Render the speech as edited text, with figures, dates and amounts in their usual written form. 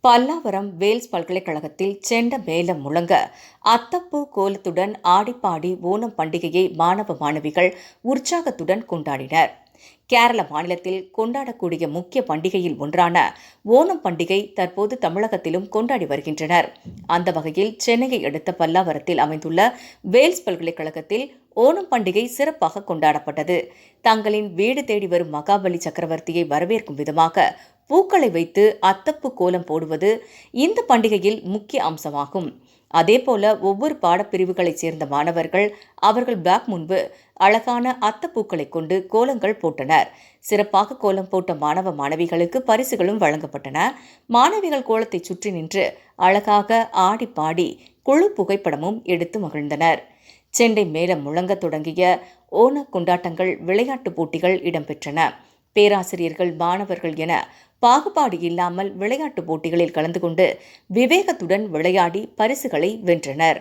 Pallavaram Wales பல்கலைக்கழகத்தில் செண்ட மேளம் முழங்க அத்தப்பூ கோலத்துடன் ஆடிப்பாடி ஓணம் பண்டிகையை மாணவ மாணவிகள் உற்சாகத்துடன் கொண்டாடினர். கேரள மாநிலத்தில் கொண்டாடக்கூடிய முக்கிய பண்டிகையில் ஒன்றான ஓணம் பண்டிகை தற்போது தமிழகத்திலும் கொண்டாடி வருகின்றனர். அந்த வகையில் சென்னையை அடுத்த பல்லாவரத்தில் அமைந்துள்ள வேல்ஸ் பல்கலைக்கழகத்தில் ஓணம் பண்டிகை சிறப்பாக கொண்டாடப்பட்டது. தங்களின் வீடு தேடி வரும் மகாபலி சக்கரவர்த்தியை வரவேற்கும் விதமாக பூக்களை வைத்து அத்தப்பூ கோலம் போடுவது இந்த பண்டிகையில் முக்கிய அம்சமாகும். அதேபோல ஒவ்வொரு பாடப்பிரிவுகளைச் சேர்ந்த மாணவர்கள் அவர்கள் பேக் முன்பு அழகான அத்தப்பூக்களை கொண்டு கோலங்கள் போட்டனர். சிறப்பாக கோலம் போட்ட மாணவ மாணவிகளுக்கு பரிசுகளும் வழங்கப்பட்டன. மாணவிகள் கோலத்தை சுற்றி நின்று அழகாக ஆடி பாடி குழு புகைப்படமும் எடுத்து மகிழ்ந்தனர். செண்டை மேளம் முழங்க தொடங்கிய ஓண கொண்டாட்டங்கள், விளையாட்டுப் போட்டிகள் இடம்பெற்றன. பேராசிரியர்கள், மாணவர்கள் என பாகுபாடு இல்லாமல் விளையாட்டுப் போட்டிகளில் கலந்து கொண்டு விவேகத்துடன் விளையாடி பரிசுகளை வென்றனர்.